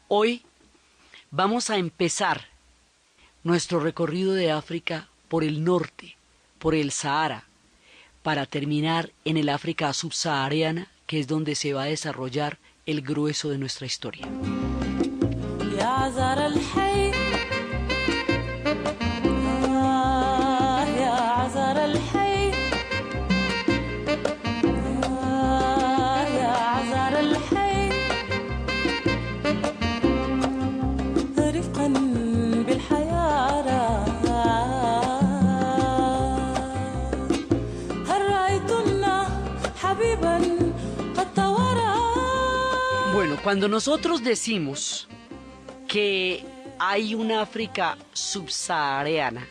Hoy vamos a empezar nuestro recorrido de África por el norte, por el Sahara, para terminar en el África subsahariana, que es donde se va a desarrollar el grueso de nuestra historia. Bueno, cuando nosotros decimos que hay una África subsahariana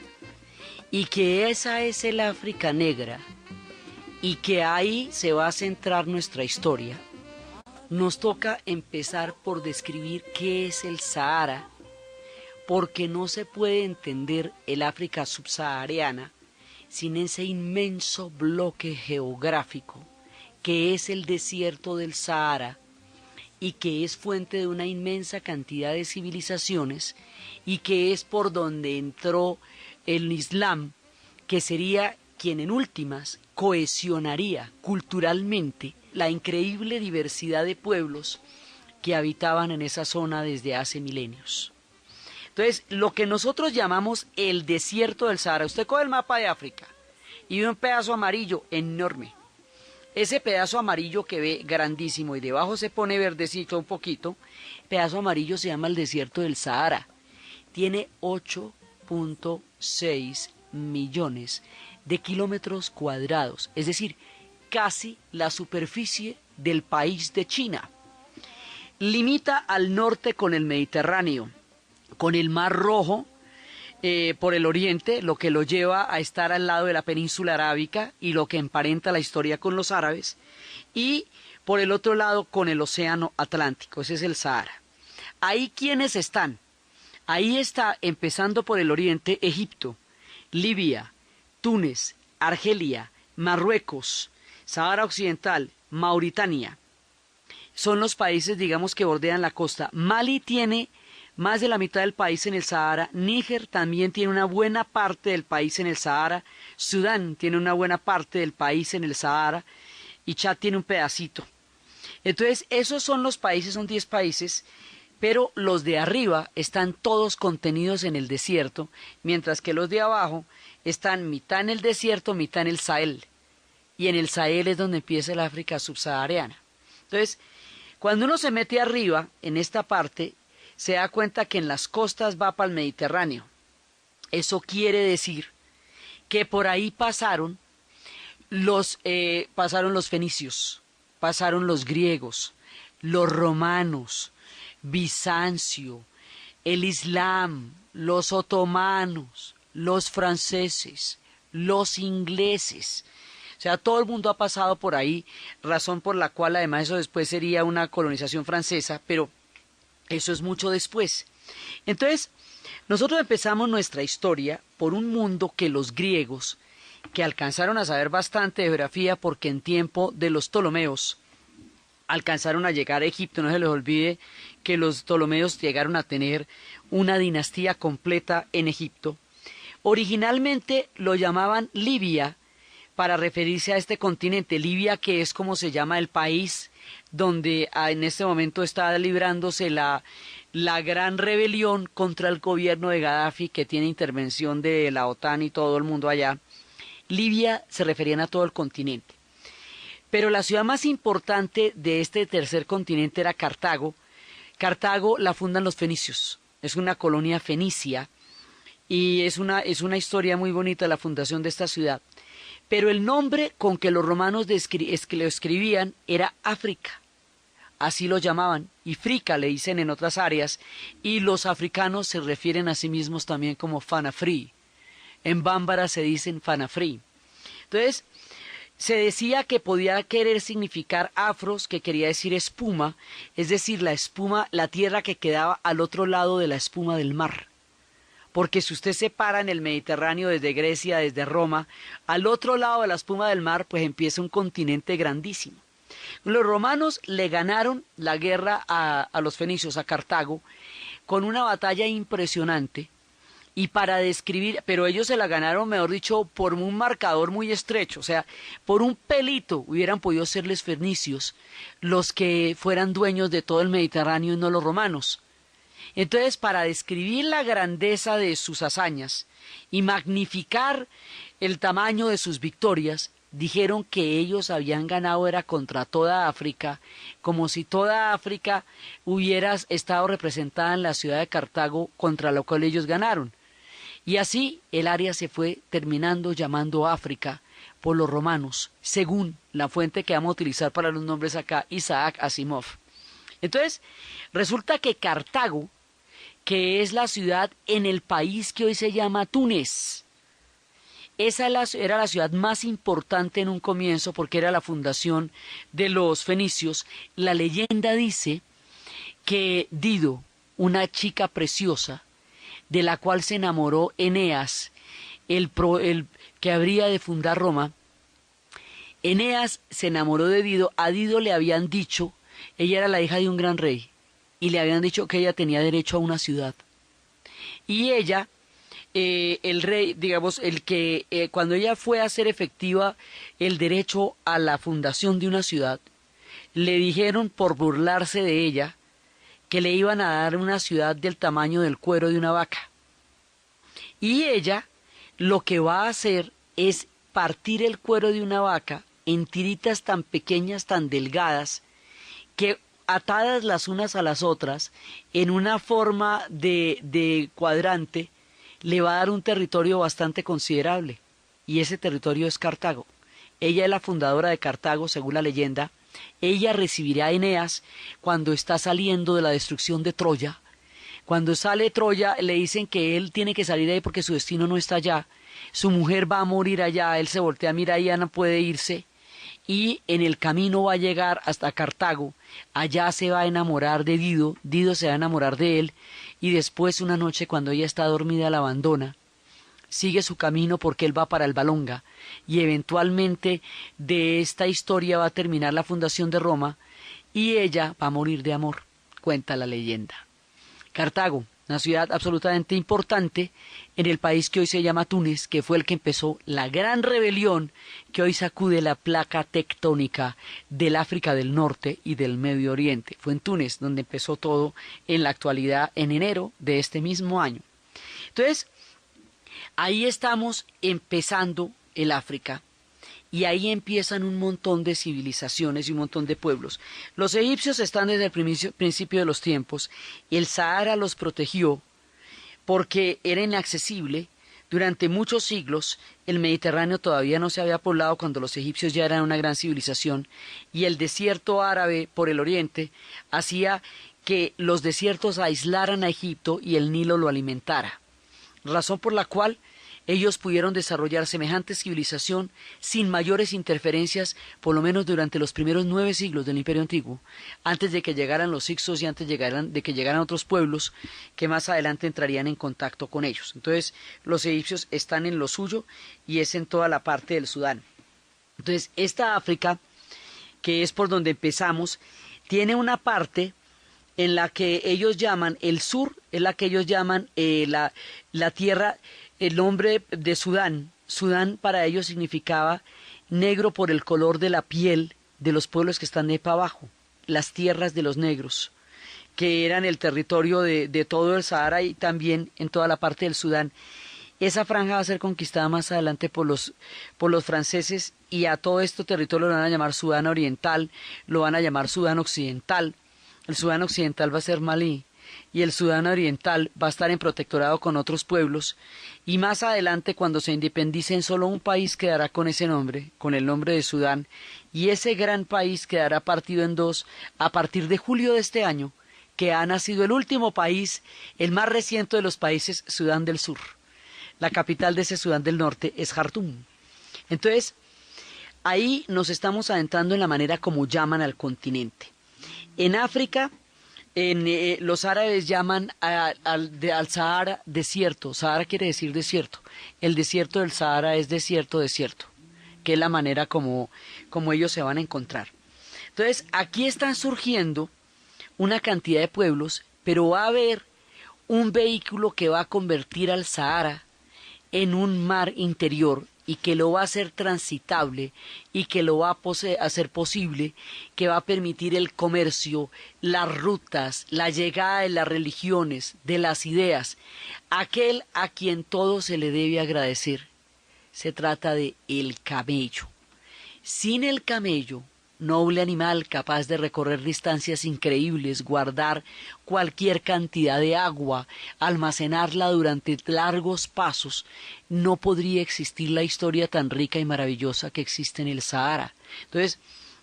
y que esa es el África negra y que ahí se va a centrar nuestra historia, nos toca empezar por describir qué es el Sahara, porque no se puede entender el África subsahariana sin ese inmenso bloque geográfico que es el desierto del Sahara, y que es fuente de una inmensa cantidad de civilizaciones y que es por donde entró el Islam, que sería quien en últimas cohesionaría culturalmente la increíble diversidad de pueblos que habitaban en esa zona desde hace milenios. Entonces, lo que nosotros llamamos el desierto del Sahara, usted coge el mapa de África y ve un pedazo amarillo enorme. Ese pedazo amarillo que ve grandísimo y debajo se pone verdecito un poquito, pedazo amarillo se llama el desierto del Sahara. Tiene 8.6 millones de kilómetros cuadrados, es decir, casi la superficie del país de China. Limita al norte con el Mediterráneo, con el Mar Rojo, por el oriente, lo que lo lleva a estar al lado de la península arábica y lo que emparenta la historia con los árabes, y por el otro lado con el océano Atlántico, ese es el Sahara. Ahí, ¿quiénes están? Ahí está, empezando por el oriente, Egipto, Libia, Túnez, Argelia, Marruecos, Sahara Occidental, Mauritania. Son los países, digamos, que bordean la costa. Mali tiene más de la mitad del país en el Sahara, Níger también tiene una buena parte del país en el Sahara, Sudán tiene una buena parte del país en el Sahara y Chad tiene un pedacito. Entonces, esos son los países, son 10 países, pero los de arriba están todos contenidos en el desierto, mientras que los de abajo están mitad en el desierto, mitad en el Sahel. Y en el Sahel es donde empieza el África subsahariana. Entonces, cuando uno se mete arriba, en esta parte, se da cuenta que en las costas va para el Mediterráneo. Eso quiere decir que por ahí pasaron los fenicios, pasaron los griegos, los romanos, Bizancio, el Islam, los otomanos, los franceses, los ingleses. O sea, todo el mundo ha pasado por ahí, razón por la cual además eso después sería una colonización francesa, pero eso es mucho después. Entonces, nosotros empezamos nuestra historia por un mundo que los griegos, que alcanzaron a saber bastante de geografía porque en tiempo de los Ptolomeos alcanzaron a llegar a Egipto, no se les olvide que los Ptolomeos llegaron a tener una dinastía completa en Egipto. Originalmente lo llamaban Libia para referirse a este continente, Libia, que es como se llama el país donde en este momento está librándose la gran rebelión contra el gobierno de Gaddafi, que tiene intervención de la OTAN y todo el mundo allá. Libia se referían a todo el continente. Pero la ciudad más importante de este tercer continente era Cartago. Cartago la fundan los fenicios, es una colonia fenicia y es una historia muy bonita la fundación de esta ciudad. Pero el nombre con que los romanos lo escribían era África, así lo llamaban, y Frica le dicen en otras áreas, y los africanos se refieren a sí mismos también como Fanafri. En Bámbara se dicen Fanafri. Entonces, se decía que podía querer significar afros, que quería decir espuma, es decir, la espuma, la tierra que quedaba al otro lado de la espuma del mar. Porque si usted se para en el Mediterráneo desde Grecia, desde Roma, al otro lado de la espuma del mar, pues empieza un continente grandísimo. Los romanos le ganaron la guerra a los fenicios, a Cartago, con una batalla impresionante. Y para describir, pero ellos se la ganaron, mejor dicho, por un marcador muy estrecho, o sea, por un pelito hubieran podido ser los fenicios los que fueran dueños de todo el Mediterráneo y no los romanos. Entonces, para describir la grandeza de sus hazañas y magnificar el tamaño de sus victorias, dijeron que ellos habían ganado era contra toda África, como si toda África hubiera estado representada en la ciudad de Cartago, contra lo cual ellos ganaron. Y así el área se fue terminando llamando África por los romanos, según la fuente que vamos a utilizar para los nombres acá, Isaac Asimov. Entonces, resulta que Cartago, que es la ciudad en el país que hoy se llama Túnez, esa era la ciudad más importante en un comienzo porque era la fundación de los fenicios. La leyenda dice que Dido, una chica preciosa, de la cual se enamoró Eneas, el que habría de fundar Roma. Eneas se enamoró de Dido, a Dido le habían dicho, ella era la hija de un gran rey, y le habían dicho que ella tenía derecho a una ciudad. Y ella, el rey, digamos, cuando ella fue a hacer efectiva el derecho a la fundación de una ciudad, le dijeron por burlarse de ella, que le iban a dar una ciudad del tamaño del cuero de una vaca. Y ella lo que va a hacer es partir el cuero de una vaca en tiritas tan pequeñas, tan delgadas, que atadas las unas a las otras, en una forma de cuadrante, le va a dar un territorio bastante considerable. Y ese territorio es Cartago. Ella es la fundadora de Cartago, según la leyenda. Ella recibirá a Eneas cuando está saliendo de la destrucción de Troya. Cuando sale Troya le dicen que él tiene que salir de ahí porque su destino no está allá. Su mujer va a morir allá, él se voltea, mira, ella no puede irse. Y en el camino va a llegar hasta Cartago. Allá se va a enamorar de Dido, Dido se va a enamorar de él. Y después una noche cuando ella está dormida la abandona. Sigue su camino porque él va para el Valonga y eventualmente de esta historia va a terminar la fundación de Roma y ella va a morir de amor, cuenta la leyenda. Cartago, una ciudad absolutamente importante en el país que hoy se llama Túnez, que fue el que empezó la gran rebelión que hoy sacude la placa tectónica del África del Norte y del Medio Oriente. Fue en Túnez donde empezó todo en la actualidad en enero de este mismo año. Entonces, ahí estamos empezando el África y ahí empiezan un montón de civilizaciones y un montón de pueblos. Los egipcios están desde el principio de los tiempos. El Sahara los protegió porque era inaccesible. Durante muchos siglos el Mediterráneo todavía no se había poblado cuando los egipcios ya eran una gran civilización y el desierto árabe por el oriente hacía que los desiertos aislaran a Egipto y el Nilo lo alimentara. Razón por la cual ellos pudieron desarrollar semejante civilización sin mayores interferencias, por lo menos durante los primeros 9 siglos del Imperio Antiguo, antes de que llegaran los hicsos y antes de que llegaran otros pueblos que más adelante entrarían en contacto con ellos. Entonces, los egipcios están en lo suyo y es en toda la parte del Sudán. Entonces, esta África, que es por donde empezamos, tiene una parte en la que ellos llaman el sur, es la que ellos llaman la tierra, el nombre de Sudán. Sudán para ellos significaba negro por el color de la piel de los pueblos que están de para abajo, las tierras de los negros, que eran el territorio de todo el Sahara y también en toda la parte del Sudán. Esa franja va a ser conquistada más adelante por los franceses y a todo este territorio lo van a llamar Sudán Oriental, lo van a llamar Sudán Occidental. El Sudán Occidental va a ser Malí y el Sudán Oriental va a estar en protectorado con otros pueblos y más adelante cuando se independicen solo un país quedará con ese nombre, con el nombre de Sudán y ese gran país quedará partido en dos a partir de julio de este año, que ha nacido el último país, el más reciente de los países, Sudán del Sur. La capital de ese Sudán del Norte es Jartum. Entonces, ahí nos estamos adentrando en la manera como llaman al continente. En África, los árabes llaman al Sahara desierto. Sahara quiere decir desierto. El desierto del Sahara es desierto, desierto, que es la manera como ellos se van a encontrar. Entonces, aquí están surgiendo una cantidad de pueblos, pero va a haber un vehículo que va a convertir al Sahara en un mar interior y que lo va a hacer transitable y que lo va a hacer posible, que va a permitir el comercio, las rutas, la llegada de las religiones, de las ideas, aquel a quien todo se le debe agradecer. Se trata de el camello. Sin el camello, noble animal capaz de recorrer distancias increíbles, guardar cualquier cantidad de agua, almacenarla durante largos pasos, no podría existir la historia tan rica y maravillosa que existe en el Sahara. Entonces,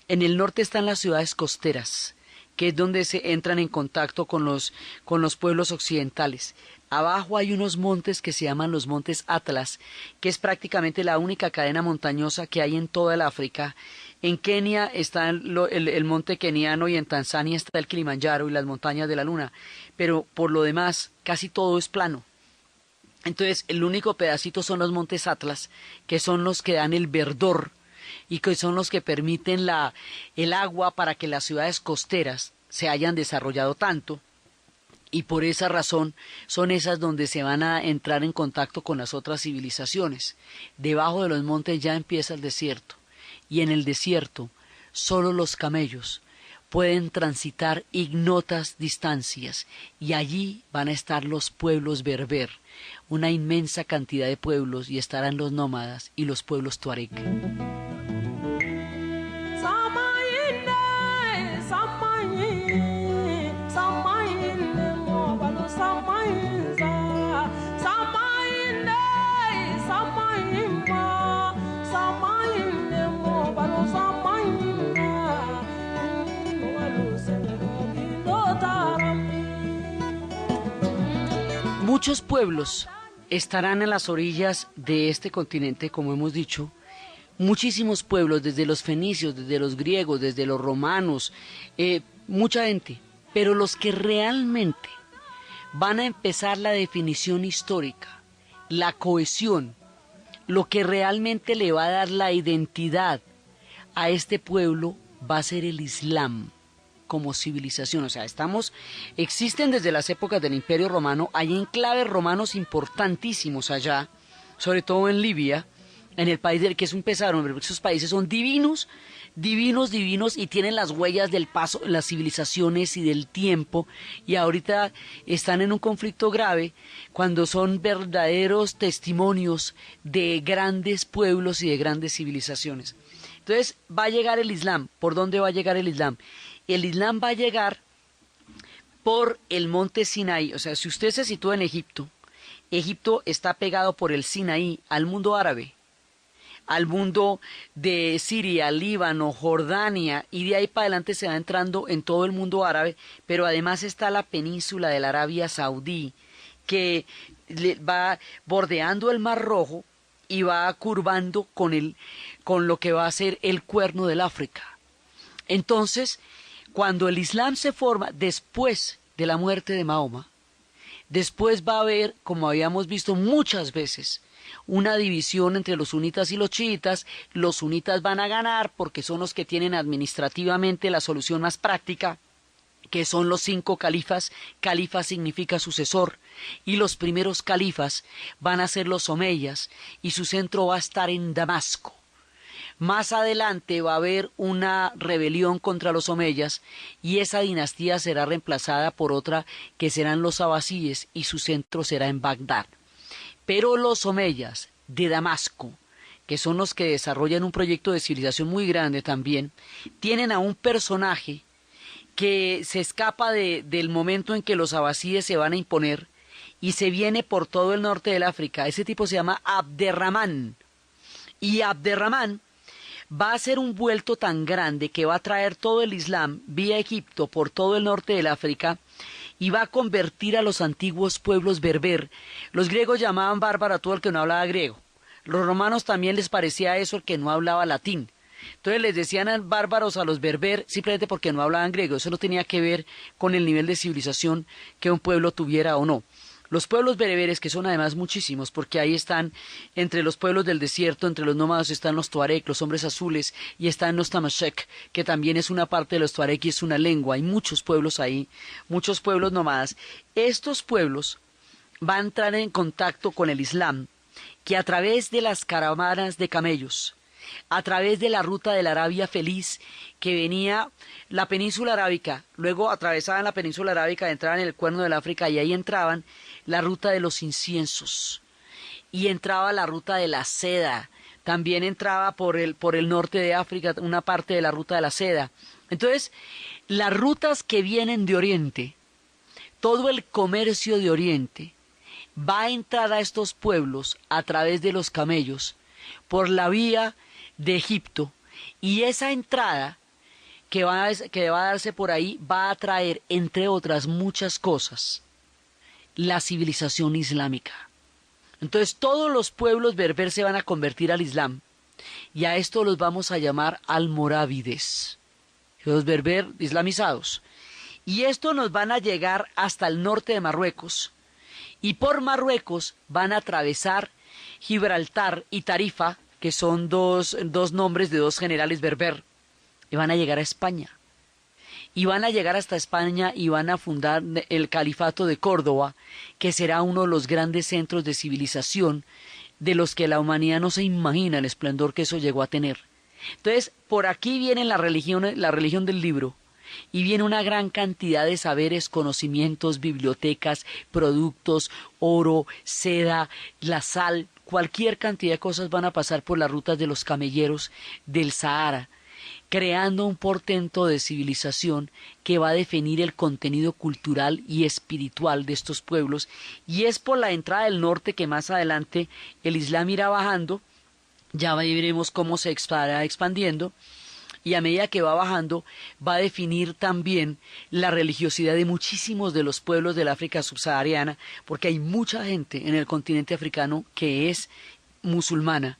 en el norte están las ciudades costeras, que es donde se entran en contacto con los pueblos occidentales. Abajo hay unos montes que se llaman los montes Atlas, que es prácticamente la única cadena montañosa que hay en toda el África. En Kenia está el monte keniano y en Tanzania está el Kilimanjaro y las montañas de la luna, pero por lo demás casi todo es plano. Entonces el único pedacito son los montes Atlas, que son los que dan el verdor y que son los que permiten el agua para que las ciudades costeras se hayan desarrollado tanto. Y por esa razón son esas donde se van a entrar en contacto con las otras civilizaciones. Debajo de los montes ya empieza el desierto, y en el desierto solo los camellos pueden transitar ignotas distancias, y allí van a estar los pueblos berber, una inmensa cantidad de pueblos, y estarán los nómadas y los pueblos tuareg. Muchos pueblos estarán en las orillas de este continente, como hemos dicho. Muchísimos pueblos, desde los fenicios, desde los griegos, desde los romanos, mucha gente. Pero los que realmente van a empezar la definición histórica, la cohesión, lo que realmente le va a dar la identidad a este pueblo va a ser el Islam como civilización. O sea, existen desde las épocas del Imperio Romano, hay enclaves romanos importantísimos allá, sobre todo en Libia, en el país del que es un pesar, esos países son divinos, divinos, divinos, y tienen las huellas del paso, las civilizaciones y del tiempo, y ahorita están en un conflicto grave cuando son verdaderos testimonios de grandes pueblos y de grandes civilizaciones. Entonces va a llegar el Islam. ¿Por dónde va a llegar el Islam? El Islam va a llegar por el monte Sinaí. O sea, si usted se sitúa en Egipto, Egipto está pegado por el Sinaí al mundo árabe, al mundo de Siria, Líbano, Jordania, y de ahí para adelante se va entrando en todo el mundo árabe, pero además está la península de la Arabia Saudí, que va bordeando el Mar Rojo y va curvando con lo que va a ser el Cuerno del África. Entonces, cuando el Islam se forma después de la muerte de Mahoma, después va a haber, como habíamos visto muchas veces, una división entre los sunitas y los chiitas. Los sunitas van a ganar porque son los que tienen administrativamente la solución más práctica, que son los 5 califas. Califa significa sucesor, y los primeros califas van a ser los omeyas, y su centro va a estar en Damasco. Más adelante va a haber una rebelión contra los omeyas, y esa dinastía será reemplazada por otra que serán los abasíes, y su centro será en Bagdad. Pero los omeyas de Damasco, que son los que desarrollan un proyecto de civilización muy grande también, tienen a un personaje que se escapa del momento en que los abasíes se van a imponer y se viene por todo el norte del África. Ese tipo se llama Abderramán. Y Abderramán va a hacer un vuelto tan grande que va a traer todo el Islam vía Egipto por todo el norte del África y va a convertir a los antiguos pueblos berber. Los griegos llamaban bárbaro a todo el que no hablaba griego. Los romanos también les parecía eso el que no hablaba latín. Entonces les decían bárbaros a los berber simplemente porque no hablaban griego. Eso no tenía que ver con el nivel de civilización que un pueblo tuviera o no. Los pueblos bereberes, que son además muchísimos, porque ahí están, entre los pueblos del desierto, entre los nómadas están los tuareg, los hombres azules, y están los tamashek, que también es una parte de los tuareg y es una lengua. Hay muchos pueblos ahí, muchos pueblos nómadas. Estos pueblos van a entrar en contacto con el Islam, que a través de las caravanas de camellos, a través de la ruta de la Arabia Feliz, que venía la península arábica, luego atravesaban la península arábica, entraban en el Cuerno del África y ahí entraban la ruta de los inciensos, y entraba la ruta de la seda, también entraba por el norte de África una parte de la ruta de la seda. Entonces, las rutas que vienen de Oriente, todo el comercio de Oriente, va a entrar a estos pueblos a través de los camellos, por la vía de Egipto, y esa entrada que va a darse por ahí va a traer, entre otras muchas cosas, la civilización islámica. Entonces todos los pueblos berber se van a convertir al Islam, y a esto los vamos a llamar almorávides, los berber islamizados. Y esto nos van a llegar hasta el norte de Marruecos, y por Marruecos van a atravesar Gibraltar y Tarifa, que son dos nombres de dos generales berber, y van a llegar a España. Y van a llegar hasta España y van a fundar el Califato de Córdoba, que será uno de los grandes centros de civilización de los que la humanidad no se imagina el esplendor que eso llegó a tener. Entonces, por aquí viene la religión del libro, y viene una gran cantidad de saberes, conocimientos, bibliotecas, productos, oro, seda, la sal, cualquier cantidad de cosas van a pasar por las rutas de los camelleros del Sahara, creando un portento de civilización que va a definir el contenido cultural y espiritual de estos pueblos, y es por la entrada del norte que más adelante el Islam irá bajando, ya veremos cómo se estará expandiendo, y a medida que va bajando va a definir también la religiosidad de muchísimos de los pueblos del África subsahariana, porque hay mucha gente en el continente africano que es musulmana.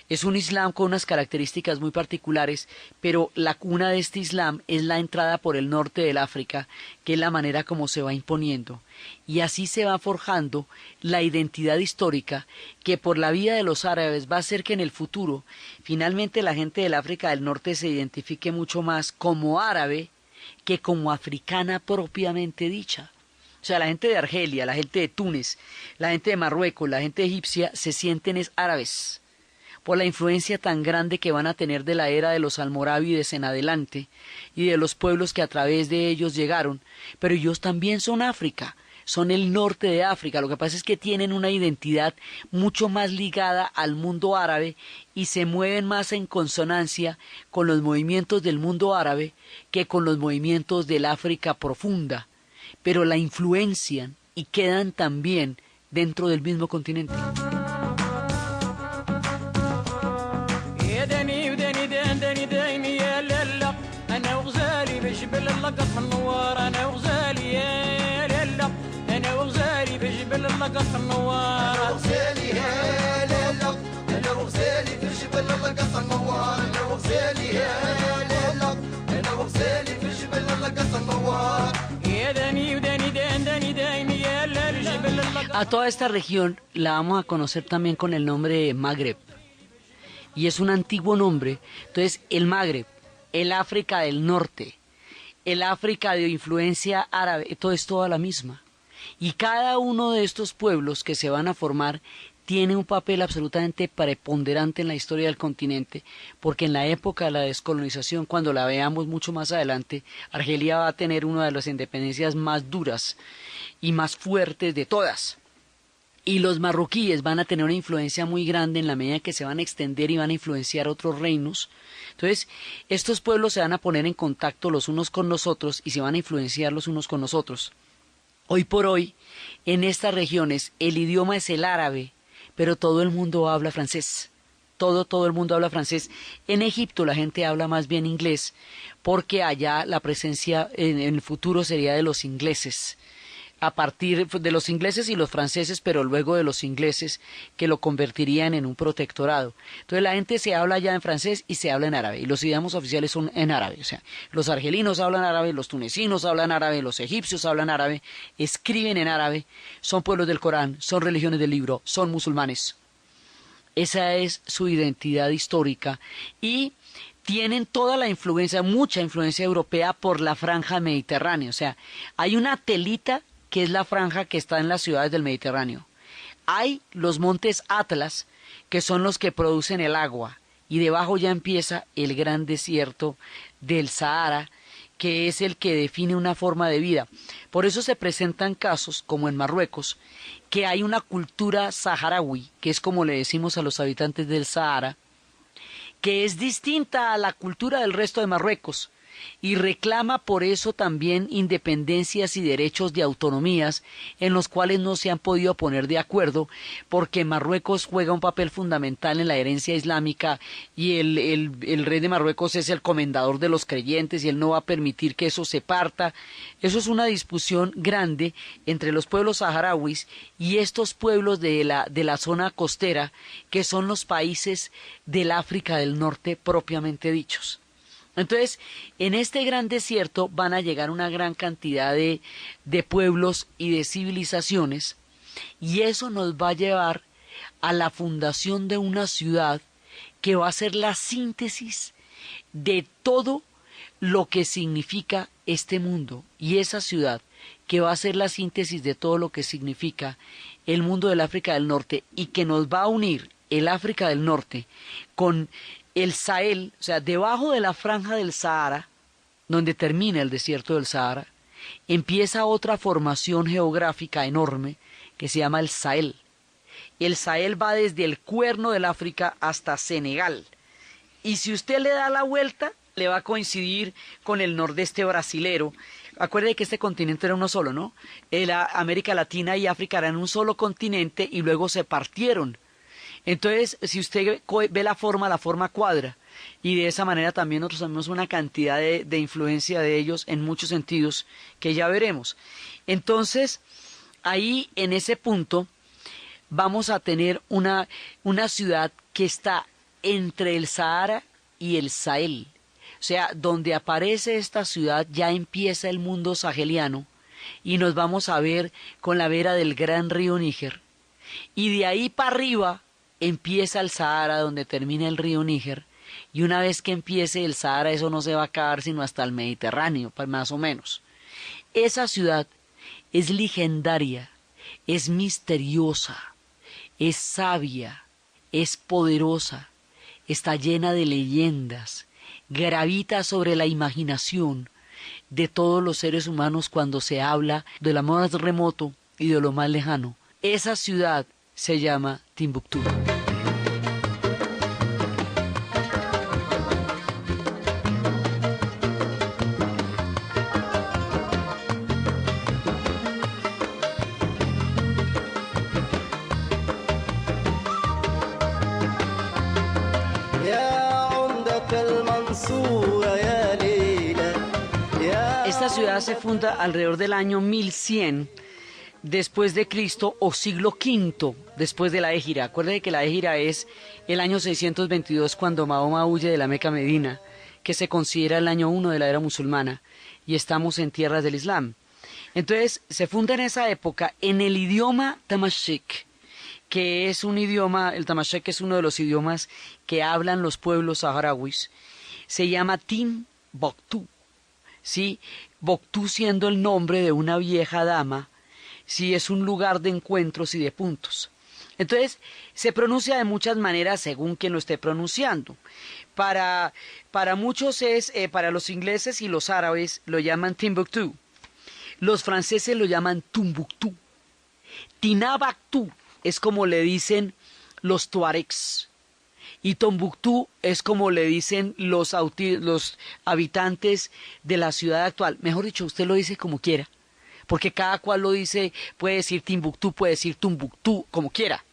Es un Islam con unas características muy particulares, pero la cuna de este Islam es la entrada por el norte del África, que es la manera como se va imponiendo. Y así se va forjando la identidad histórica que por la vida de los árabes va a hacer que en el futuro finalmente la gente del África del Norte se identifique mucho más como árabe que como africana propiamente dicha. O sea, la gente de Argelia, la gente de Túnez, la gente de Marruecos, la gente egipcia se sienten árabes, por la influencia tan grande que van a tener de la era de los almorávides en adelante y de los pueblos que a través de ellos llegaron, pero ellos también son África, son el norte de África. Lo que pasa es que tienen una identidad mucho más ligada al mundo árabe y se mueven más en consonancia con los movimientos del mundo árabe que con los movimientos del África profunda, pero la influencian y quedan también dentro del mismo continente. A toda esta región la vamos a conocer también con el nombre de Magreb, y es un antiguo nombre. Entonces el Magreb, el África del Norte, el África de influencia árabe, todo es toda la misma. Y cada uno de estos pueblos que se van a formar tiene un papel absolutamente preponderante en la historia del continente, porque en la época de la descolonización, cuando la veamos mucho más adelante, Argelia va a tener una de las independencias más duras y más fuertes de todas. Y los marroquíes van a tener una influencia muy grande en la medida que se van a extender y van a influenciar otros reinos. Entonces, estos pueblos se van a poner en contacto los unos con los otros y se van a influenciar los unos con los otros. Hoy por hoy, en estas regiones, el idioma es el árabe, pero todo el mundo habla francés. Todo el mundo habla francés. En Egipto la gente habla más bien inglés, porque allá la presencia en el futuro sería de los ingleses. a partir de los ingleses y los franceses, pero luego de los ingleses que lo convertirían en un protectorado. Entonces la gente se habla ya en francés y se habla en árabe, y los idiomas oficiales son en árabe. O sea, los argelinos hablan árabe, los tunecinos hablan árabe, los egipcios hablan árabe, escriben en árabe, son pueblos del Corán, son religiones del libro, son musulmanes. Esa es su identidad histórica y tienen toda la influencia, mucha influencia europea por la franja mediterránea. O sea, hay una telita que es la franja que está en las ciudades del Mediterráneo. Hay los montes Atlas, que son los que producen el agua, y debajo ya empieza el gran desierto del Sahara, que es el que define una forma de vida. Por eso se presentan casos, como en Marruecos, que hay una cultura saharaui, que es como le decimos a los habitantes del Sahara, que es distinta a la cultura del resto de Marruecos, y reclama por eso también independencias y derechos de autonomías en los cuales no se han podido poner de acuerdo, porque Marruecos juega un papel fundamental en la herencia islámica y el rey de Marruecos es el comendador de los creyentes y él no va a permitir que eso se parta. Eso es una discusión grande entre los pueblos saharauis y estos pueblos de la zona costera, que son los países del África del Norte propiamente dichos. Entonces, en este gran desierto van a llegar una gran cantidad de pueblos y de civilizaciones, y eso nos va a llevar a la fundación de una ciudad que va a ser la síntesis de todo lo que significa este mundo, y esa ciudad que va a ser la síntesis de todo lo que significa el mundo del África del Norte, y que nos va a unir el África del Norte con el Sahel, o sea, debajo de la franja del Sahara, donde termina el desierto del Sahara, empieza otra formación geográfica enorme que se llama el Sahel. El Sahel va desde el cuerno del África hasta Senegal. Y si usted le da la vuelta, le va a coincidir con el nordeste brasilero. Acuerde que este continente era uno solo, ¿no? América Latina y África eran un solo continente y luego se partieron. Entonces, si usted ve la forma cuadra, y de esa manera también nosotros tenemos una cantidad de influencia de ellos en muchos sentidos que ya veremos. Entonces, ahí en ese punto vamos a tener una ciudad que está entre el Sahara y el Sahel. O sea, donde aparece esta ciudad ya empieza el mundo saheliano y nos vamos a ver con la vera del gran río Níger. Y de ahí para arriba empieza el Sahara, donde termina el río Níger, y una vez que empiece el Sahara eso no se va a acabar sino hasta el Mediterráneo, más o menos. Esa ciudad es legendaria, es misteriosa, es sabia, es poderosa, está llena de leyendas, gravita sobre la imaginación de todos los seres humanos cuando se habla de lo más remoto y de lo más lejano. Esa ciudad se llama Timbuktu. Esta ciudad se funda alrededor del año 1100 después de Cristo o siglo V después de la Égira. Acuérdense que la Égira es el año 622 cuando Mahoma huye de la Meca a Medina, que se considera el año 1 de la era musulmana, y estamos en tierras del Islam. Entonces se funda en esa época en el idioma tamashek, que es un idioma, el tamashek es uno de los idiomas que hablan los pueblos saharauis. Se llama Timbuktu, ¿sí? Boctú siendo el nombre de una vieja dama, sí, es un lugar de encuentros y de puntos. Entonces, se pronuncia de muchas maneras según quien lo esté pronunciando. Para muchos para los ingleses y los árabes lo llaman Timbuktu. Los franceses lo llaman Tumbuctú. Tinabactú es como le dicen los tuaregs. Y Tombuctú es como le dicen los habitantes de la ciudad actual. Mejor dicho, usted lo dice como quiera, porque cada cual lo dice, puede decir Timbuktu, puede decir Tumbuctú, como quiera,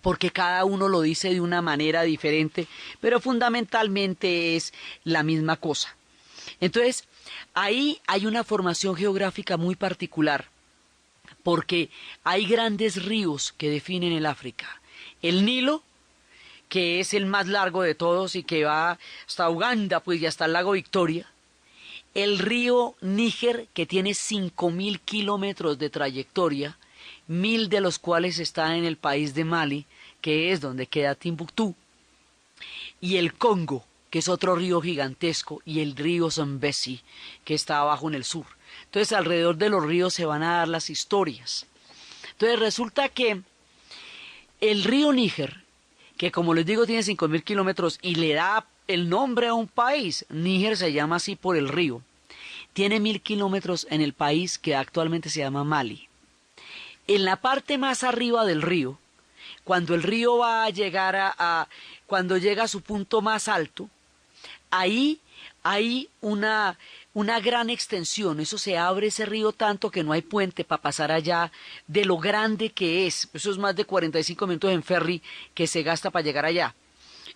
porque cada uno lo dice de una manera diferente, pero fundamentalmente es la misma cosa. Entonces, ahí hay una formación geográfica muy particular, porque hay grandes ríos que definen el África. El Nilo, que es el más largo de todos y que va hasta Uganda, pues, y hasta el lago Victoria. El río Níger, que tiene 5.000 kilómetros de trayectoria, 1.000 de los cuales están en el país de Mali, que es donde queda Timbuktu. Y el Congo, que es otro río gigantesco, y el río Zambezi, que está abajo en el sur. Entonces, alrededor de los ríos se van a dar las historias. Entonces, resulta que el río Níger, que como les digo tiene 5.000 kilómetros y le da el nombre a un país, Níger se llama así por el río, tiene 1.000 kilómetros en el país que actualmente se llama Mali. En la parte más arriba del río, cuando el río va a llegar cuando llega a su punto más alto, ahí hay una gran extensión, eso se abre ese río tanto que no hay puente para pasar allá de lo grande que es, eso es más de 45 minutos en ferry que se gasta para llegar allá.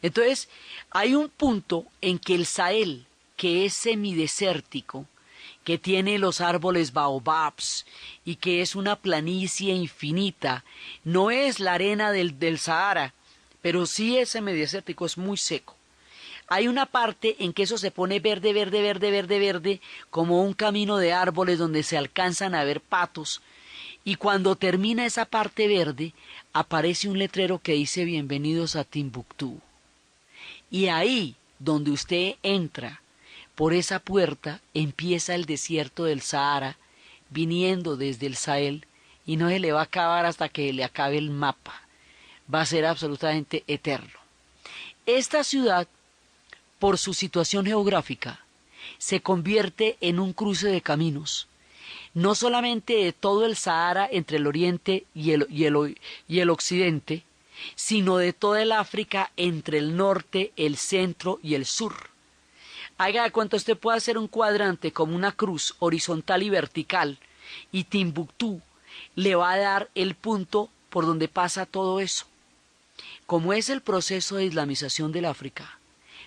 Entonces, hay un punto en que el Sahel, que es semidesértico, que tiene los árboles baobabs y que es una planicie infinita, no es la arena del Sahara, pero sí es semidesértico, es muy seco. Hay una parte en que eso se pone verde, verde, verde, verde, verde, como un camino de árboles donde se alcanzan a ver patos, y cuando termina esa parte verde, aparece un letrero que dice bienvenidos a Timbuktu. Y ahí, donde usted entra, por esa puerta, empieza el desierto del Sahara, viniendo desde el Sahel, y no se le va a acabar hasta que le acabe el mapa. Va a ser absolutamente eterno. Esta ciudad, por su situación geográfica, se convierte en un cruce de caminos, no solamente de todo el Sahara entre el oriente y el occidente, sino de toda el África entre el norte, el centro y el sur. Haga de cuenta, usted puede hacer un cuadrante como una cruz horizontal y vertical, y Timbuktu le va a dar el punto por donde pasa todo eso. Como es el proceso de islamización del África,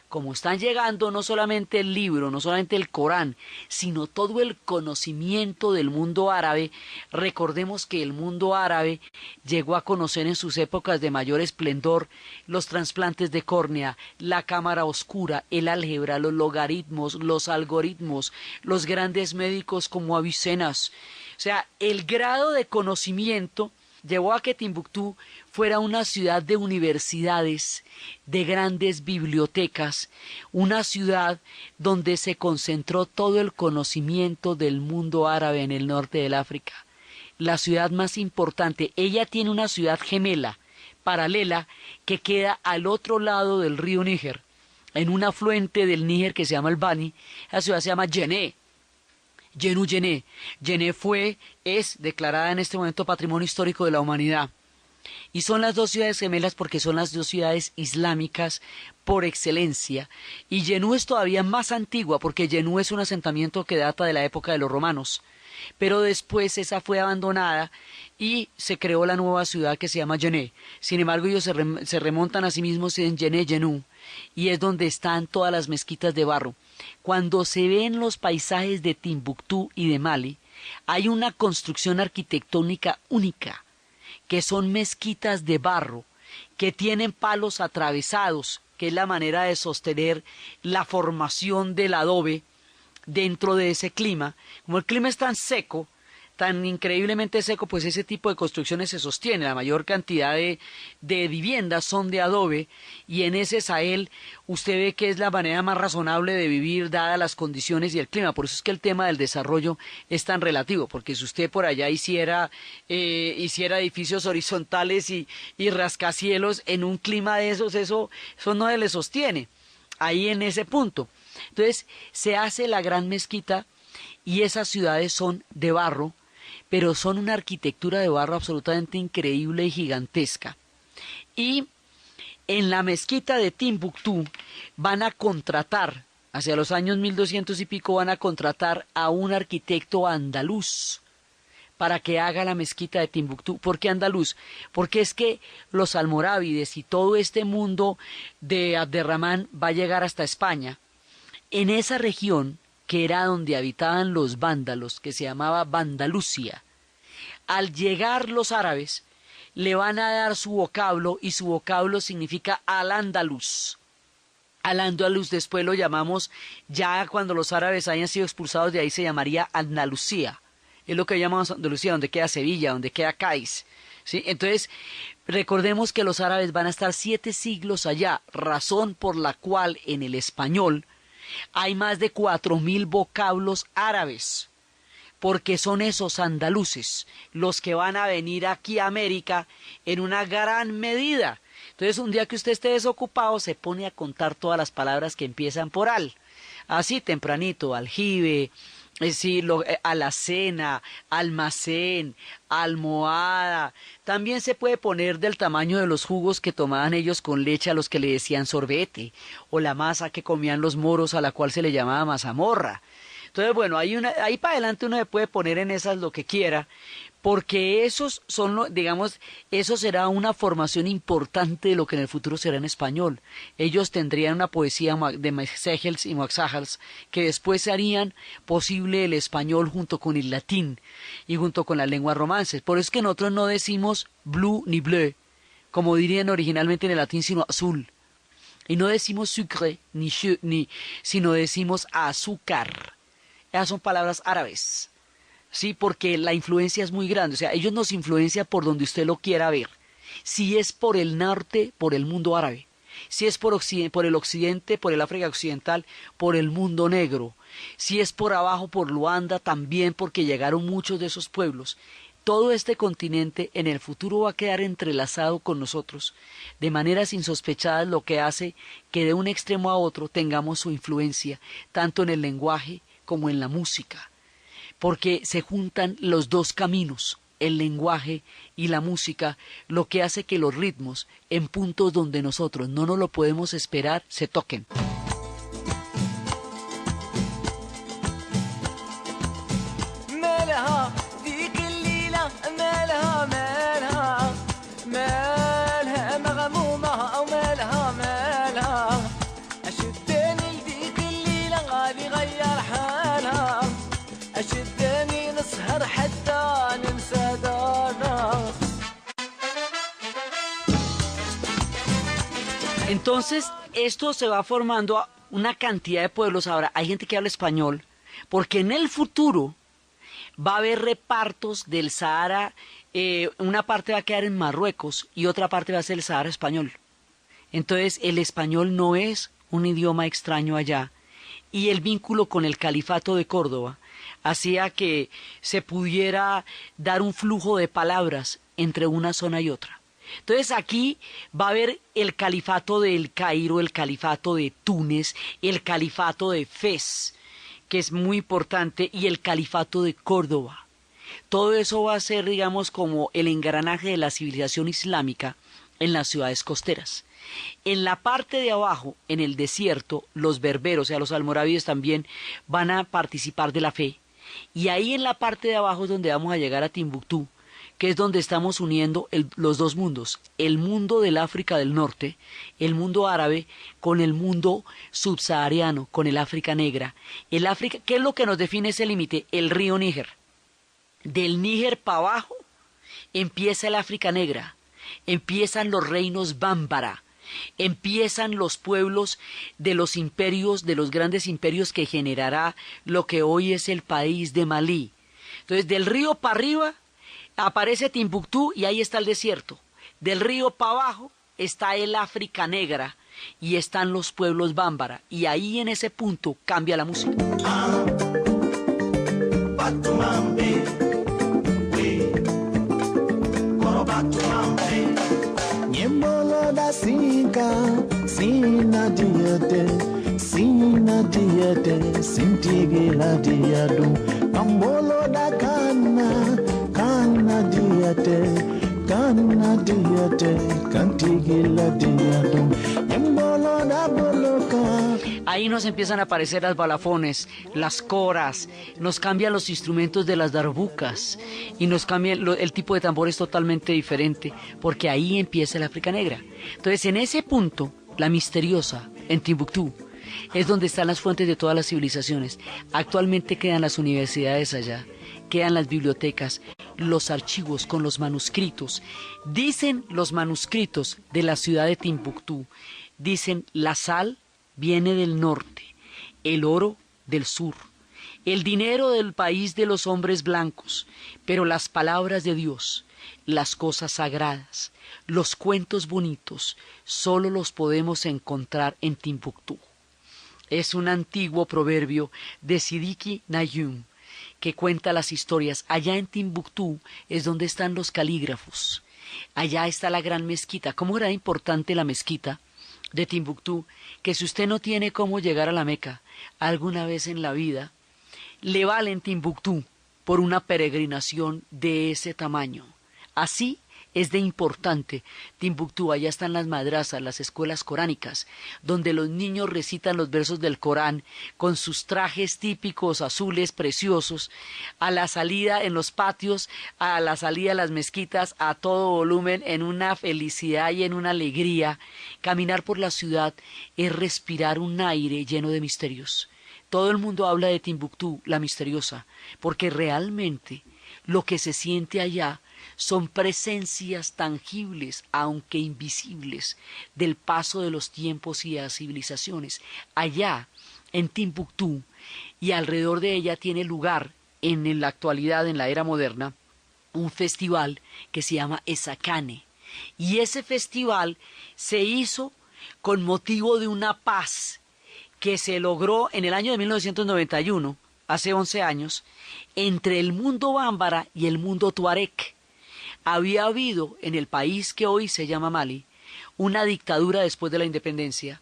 como están llegando no solamente el libro, no solamente el Corán, sino todo el conocimiento del mundo árabe, recordemos que el mundo árabe llegó a conocer en sus épocas de mayor esplendor los trasplantes de córnea, la cámara oscura, el álgebra, los logaritmos, los algoritmos, los grandes médicos como Avicennas. O sea, el grado de conocimiento llevó a que Timbuktu fuera una ciudad de universidades, de grandes bibliotecas, una ciudad donde se concentró todo el conocimiento del mundo árabe en el norte del África. La ciudad más importante, ella tiene una ciudad gemela, paralela, que queda al otro lado del río Níger, en un afluente del Níger que se llama el Bani. La ciudad se llama Yené. Yené. Yené es declarada en este momento Patrimonio Histórico de la Humanidad. Y son las dos ciudades gemelas porque son las dos ciudades islámicas por excelencia. Y Yenú es todavía más antigua porque Yenú es un asentamiento que data de la época de los romanos. Pero después esa fue abandonada y se creó la nueva ciudad que se llama Yené. Sin embargo, ellos se remontan a sí mismos en Yené, Yenú, y es donde están todas las mezquitas de barro. Cuando se ven los paisajes de Timbuktu y de Mali, hay una construcción arquitectónica única, que son mezquitas de barro, que tienen palos atravesados, que es la manera de sostener la formación del adobe dentro de ese clima. Como el clima es tan seco, tan increíblemente seco, pues ese tipo de construcciones se sostiene. La mayor cantidad de viviendas son de adobe, y en ese Sahel usted ve que es la manera más razonable de vivir dadas las condiciones y el clima. Por eso es que el tema del desarrollo es tan relativo, porque si usted por allá hiciera edificios horizontales y rascacielos en un clima de esos, eso no se le sostiene ahí en ese punto. Entonces se hace la gran mezquita y esas ciudades son de barro, pero son una arquitectura de barro absolutamente increíble y gigantesca. Y en la mezquita de Timbuktu van a contratar, hacia los años 1200 y pico, van a contratar a un arquitecto andaluz para que haga la mezquita de Timbuktu. ¿Por qué andaluz? Porque es que los almorávides y todo este mundo de Abderramán va a llegar hasta España. En esa región, que era donde habitaban los vándalos, que se llamaba Vandalucia, Al llegar los árabes, le van a dar su vocablo, y su vocablo significa al-Ándalus. Al-Ándalus después lo llamamos, ya cuando los árabes hayan sido expulsados de ahí, se llamaría Andalucía. Es lo que llamamos Andalucía, donde queda Sevilla, donde queda Cádiz, ¿sí? Entonces, recordemos que los árabes van a estar 7 siglos allá, razón por la cual en el español hay más de 4.000 vocablos árabes, porque son esos andaluces los que van a venir aquí a América en una gran medida. Entonces, un día que usted esté desocupado, se pone a contar todas las palabras que empiezan por al. Así tempranito, aljibe, alacena, almacén, almohada. También se puede poner del tamaño de los jugos que tomaban ellos con leche, a los que le decían sorbete, o la masa que comían los moros, a la cual se le llamaba mazamorra. Entonces, bueno, ahí para adelante uno se puede poner en esas lo que quiera, porque esos son, digamos, eso será una formación importante de lo que en el futuro será en español. Ellos tendrían una poesía de Mexegels y Moaxajals que después harían posible el español junto con el latín y junto con las lenguas romances. Por eso es que nosotros no decimos bleu ni bleu, como dirían originalmente en el latín, sino azul. Y no decimos sucre, sino decimos azúcar. Esas son palabras árabes, sí, porque la influencia es muy grande. O sea, ellos nos influencian por donde usted lo quiera ver. Si es por el norte, por el mundo árabe. Si es por el occidente, por el África Occidental, por el mundo negro. Si es por abajo, por Luanda, también porque llegaron muchos de esos pueblos. Todo este continente en el futuro va a quedar entrelazado con nosotros, de maneras insospechadas, lo que hace que de un extremo a otro tengamos su influencia, tanto en el lenguaje como en la música, porque se juntan los dos caminos, el lenguaje y la música, lo que hace que los ritmos, en puntos donde nosotros no nos lo podemos esperar, se toquen. Entonces, esto se va formando a una cantidad de pueblos. Ahora, hay gente que habla español, porque en el futuro va a haber repartos del Sahara, una parte va a quedar en Marruecos y otra parte va a ser el Sahara español. Entonces, el español no es un idioma extraño allá, y el vínculo con el califato de Córdoba hacía que se pudiera dar un flujo de palabras entre una zona y otra. Entonces aquí va a haber el califato del Cairo, el califato de Túnez, el califato de Fez, que es muy importante, y el califato de Córdoba. Todo eso va a ser, digamos, como el engranaje de la civilización islámica en las ciudades costeras. En la parte de abajo, en el desierto, los berberos, o sea, los almorávides también van a participar de la fe. Y ahí en la parte de abajo es donde vamos a llegar a Timbuktu, que es donde estamos uniendo los dos mundos, el mundo del África del Norte, el mundo árabe, con el mundo subsahariano, con el África negra. El África, ¿qué es lo que nos define ese límite? El río Níger. Del Níger para abajo empieza el África negra, empiezan los reinos bámbara, empiezan los pueblos de los imperios, de los grandes imperios que generará lo que hoy es el país de Malí. Entonces, del río para arriba aparece Timbuktu y ahí está el desierto. Del río para abajo está el África negra y están los pueblos bámbara. Y ahí en ese punto cambia la música. Ahí nos empiezan a aparecer las balafones, las coras, nos cambian los instrumentos de las darbucas y nos cambian el tipo de tambor es totalmente diferente, porque ahí empieza el África negra. Entonces, en ese punto, la misteriosa, en Timbuktu, es donde están las fuentes de todas las civilizaciones. Actualmente quedan las universidades allá, quedan las bibliotecas, los archivos con los manuscritos. Dicen los manuscritos de la ciudad de Timbuktu, dicen la sal viene del norte, el oro del sur, el dinero del país de los hombres blancos, pero las palabras de Dios, las cosas sagradas, los cuentos bonitos, solo los podemos encontrar en Timbuktu. Es un antiguo proverbio de Sidiki Nayum que cuenta las historias. Allá en Timbuktu es donde están los calígrafos. Allá está la gran mezquita. ¿Cómo era importante la mezquita de Timbuktu? Que si usted no tiene cómo llegar a la Meca alguna vez en la vida, le vale en Timbuktu por una peregrinación de ese tamaño. Así es de importante Timbuktu. Allá están las madrasas, las escuelas coránicas, donde los niños recitan los versos del Corán con sus trajes típicos azules preciosos, a la salida en los patios, a la salida de las mezquitas, a todo volumen, en una felicidad y en una alegría. Caminar por la ciudad es respirar un aire lleno de misterios. Todo el mundo habla de Timbuktu, la misteriosa, porque realmente lo que se siente allá son presencias tangibles, aunque invisibles, del paso de los tiempos y de las civilizaciones. Allá, en Timbuktu, y alrededor de ella tiene lugar, en la actualidad, en la era moderna, un festival que se llama Ezakane. Y ese festival se hizo con motivo de una paz que se logró en el año de 1991, hace 11 años, entre el mundo bámbara y el mundo tuareg. Había habido en el país que hoy se llama Mali una dictadura después de la independencia,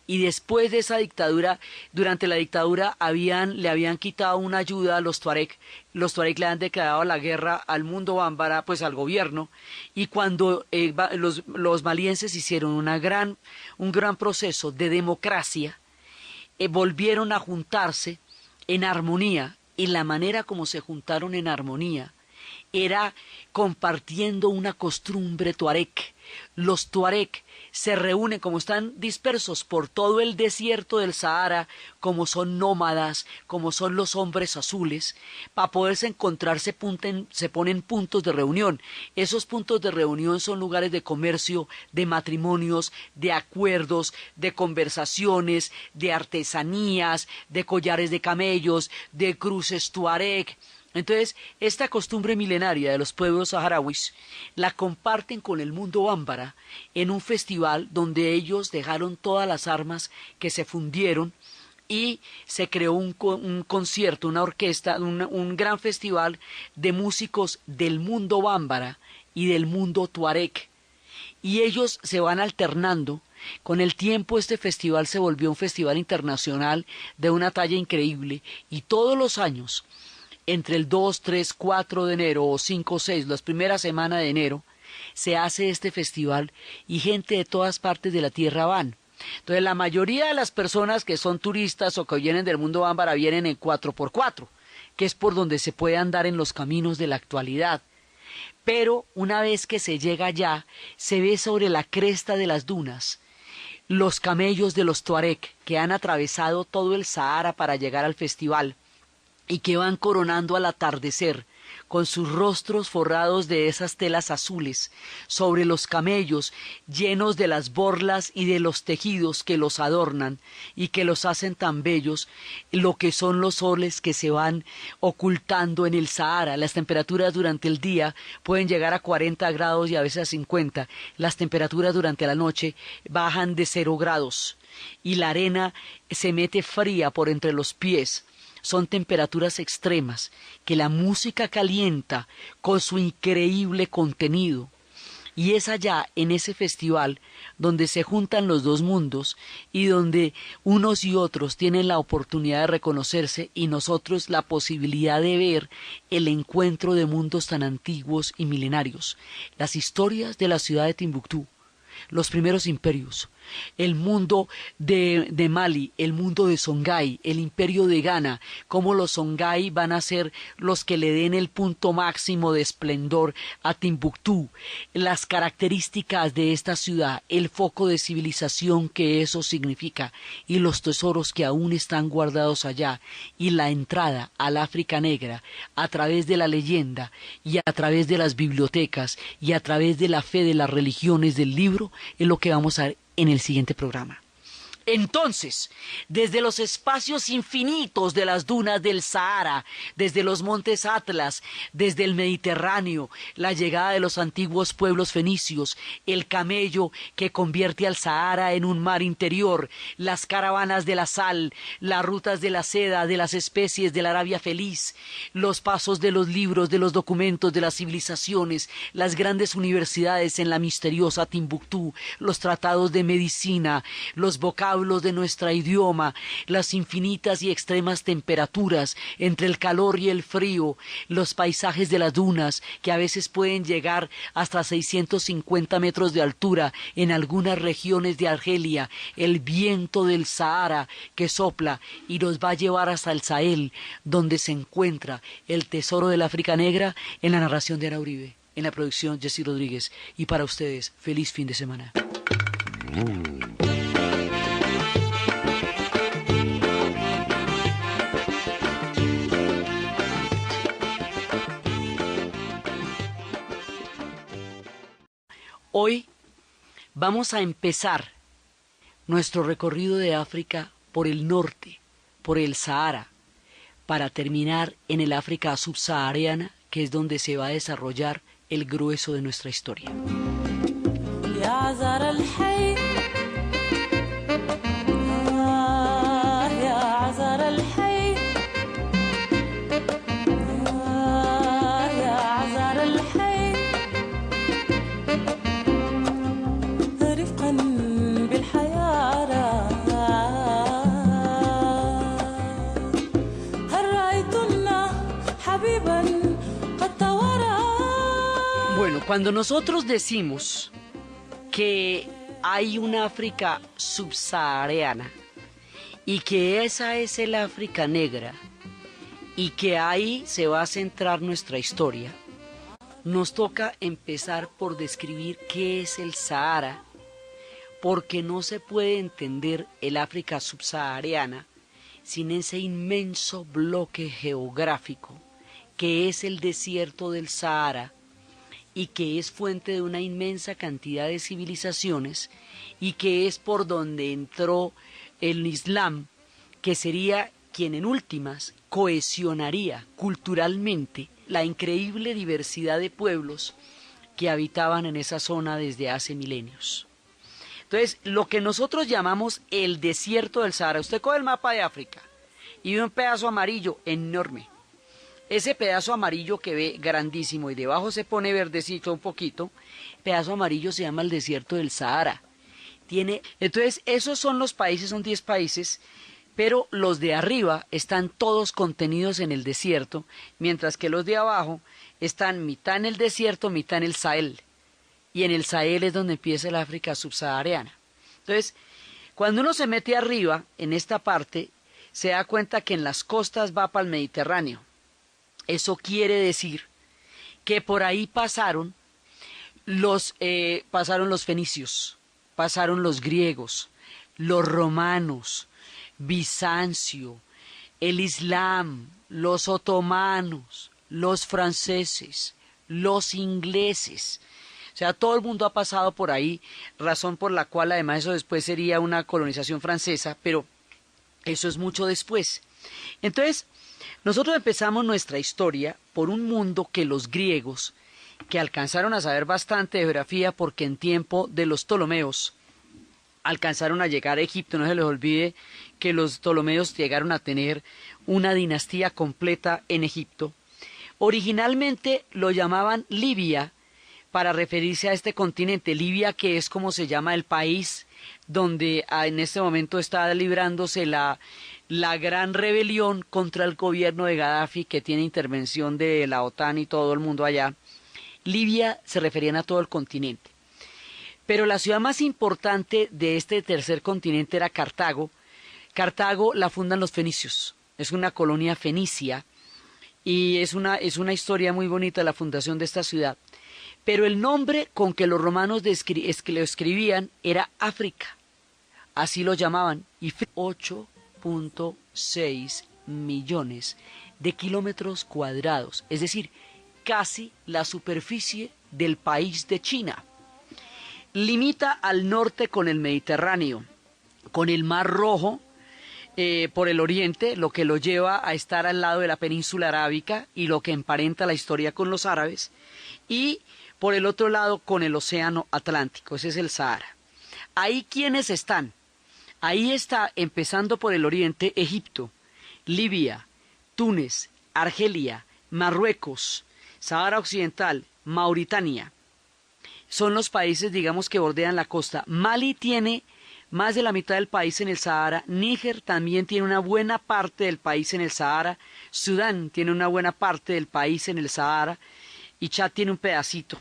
y después de esa dictadura, durante la dictadura le habían quitado una ayuda a los tuareg le han declarado la guerra al mundo bámbara, pues al gobierno, y cuando los malienses hicieron un gran proceso de democracia, volvieron a juntarse en armonía, y la manera como se juntaron en armonía era compartiendo una costumbre tuareg. Los tuareg se reúnen, como están dispersos por todo el desierto del Sahara, como son nómadas, como son los hombres azules, para poderse encontrar se ponen puntos de reunión. Esos puntos de reunión son lugares de comercio, de matrimonios, de acuerdos, de conversaciones, de artesanías, de collares de camellos, de cruces tuareg. Entonces, esta costumbre milenaria de los pueblos saharauis la comparten con el mundo bámbara en un festival donde ellos dejaron todas las armas, que se fundieron, y se creó un concierto, una orquesta, un gran festival de músicos del mundo bámbara y del mundo tuareg. Y ellos se van alternando. Con el tiempo este festival se volvió un festival internacional de una talla increíble, y todos los años, entre el 2, 3, 4 de enero o 5, 6, las primeras semanas de enero, se hace este festival y gente de todas partes de la tierra van. Entonces la mayoría de las personas que son turistas o que vienen del mundo bámbara vienen en 4x4, que es por donde se puede andar en los caminos de la actualidad. Pero una vez que se llega allá, se ve sobre la cresta de las dunas los camellos de los tuareg que han atravesado todo el Sahara para llegar al festival, y que van coronando al atardecer con sus rostros forrados de esas telas azules, sobre los camellos llenos de las borlas y de los tejidos que los adornan y que los hacen tan bellos, lo que son los soles que se van ocultando en el Sahara. Las temperaturas durante el día pueden llegar a 40 grados y a veces a 50. Las temperaturas durante la noche bajan de 0 grados y la arena se mete fría por entre los pies. Son temperaturas extremas que la música calienta con su increíble contenido. Y es allá, en ese festival, donde se juntan los dos mundos y donde unos y otros tienen la oportunidad de reconocerse y nosotros la posibilidad de ver el encuentro de mundos tan antiguos y milenarios. Las historias de la ciudad de Timbuktu, los primeros imperios, el mundo de Mali, el mundo de Songhai, el imperio de Ghana, cómo los Songhai van a ser los que le den el punto máximo de esplendor a Timbuktu, las características de esta ciudad, el foco de civilización que eso significa y los tesoros que aún están guardados allá y la entrada al África negra a través de la leyenda y a través de las bibliotecas y a través de la fe de las religiones del libro es lo que vamos a ver en el siguiente programa. Entonces, desde los espacios infinitos de las dunas del Sahara, desde los montes Atlas, desde el Mediterráneo, la llegada de los antiguos pueblos fenicios, el camello que convierte al Sahara en un mar interior, las caravanas de la sal, las rutas de la seda, de las especies de la Arabia feliz, los pasos de los libros, de los documentos, de las civilizaciones, las grandes universidades en la misteriosa Timbuktu, los tratados de medicina, los vocablos de nuestro idioma, las infinitas y extremas temperaturas entre el calor y el frío, los paisajes de las dunas que a veces pueden llegar hasta 650 metros de altura en algunas regiones de Argelia, el viento del Sahara que sopla y nos va a llevar hasta el Sahel, donde se encuentra el tesoro del África negra, en la narración de Ana Uribe, en la producción Jessy Rodríguez. Y para ustedes, feliz fin de semana. Hoy vamos a empezar nuestro recorrido de África por el norte, por el Sahara, para terminar en el África subsahariana, que es donde se va a desarrollar el grueso de nuestra historia. Bueno, cuando nosotros decimos que hay una África subsahariana y que esa es el África negra y que ahí se va a centrar nuestra historia, nos toca empezar por describir qué es el Sahara, porque no se puede entender el África subsahariana sin ese inmenso bloque geográfico que es el desierto del Sahara y que es fuente de una inmensa cantidad de civilizaciones y que es por donde entró el Islam, que sería quien en últimas cohesionaría culturalmente la increíble diversidad de pueblos que habitaban en esa zona desde hace milenios. Entonces, lo que nosotros llamamos el desierto del Sahara, usted coge el mapa de África y ve un pedazo amarillo enorme. Ese pedazo amarillo que ve grandísimo y debajo se pone verdecito un poquito, pedazo amarillo se llama el desierto del Sahara. Entonces, esos son los países, son 10 países, pero los de arriba están todos contenidos en el desierto, mientras que los de abajo están mitad en el desierto, mitad en el Sahel. Y en el Sahel es donde empieza el África subsahariana. Entonces, cuando uno se mete arriba, en esta parte, se da cuenta que en las costas va para el Mediterráneo. Eso quiere decir que por ahí pasaron los fenicios, pasaron los griegos, los romanos, Bizancio, el Islam, los otomanos, los franceses, los ingleses. O sea, todo el mundo ha pasado por ahí, razón por la cual además eso después sería una colonización francesa, pero eso es mucho después. Entonces, nosotros empezamos nuestra historia por un mundo que los griegos, que alcanzaron a saber bastante de geografía porque en tiempo de los Ptolomeos alcanzaron a llegar a Egipto, no se les olvide que los Ptolomeos llegaron a tener una dinastía completa en Egipto. Originalmente lo llamaban Libia para referirse a este continente, Libia, que es como se llama el país donde en este momento está librándose la gran rebelión contra el gobierno de Gaddafi, que tiene intervención de la OTAN y todo el mundo allá. Libia se referían a todo el continente. Pero la ciudad más importante de este tercer continente era Cartago. Cartago la fundan los fenicios, es una colonia fenicia y es una historia muy bonita la fundación de esta ciudad. Pero el nombre con que los romanos lo escribían era África, así lo llamaban, y 8.6 millones de kilómetros cuadrados, es decir, casi la superficie del país de China. Limita al norte con el Mediterráneo, con el Mar Rojo, por el oriente, lo que lo lleva a estar al lado de la península arábica y lo que emparenta la historia con los árabes, y por el otro lado con el océano Atlántico, ese es el Sahara. Ahí, ¿quiénes están? Ahí está, empezando por el oriente, Egipto, Libia, Túnez, Argelia, Marruecos, Sahara Occidental, Mauritania. Son los países, digamos, que bordean la costa. Mali tiene más de la mitad del país en el Sahara. Níger también tiene una buena parte del país en el Sahara. Sudán tiene una buena parte del país en el Sahara. Y Chad tiene un pedacito.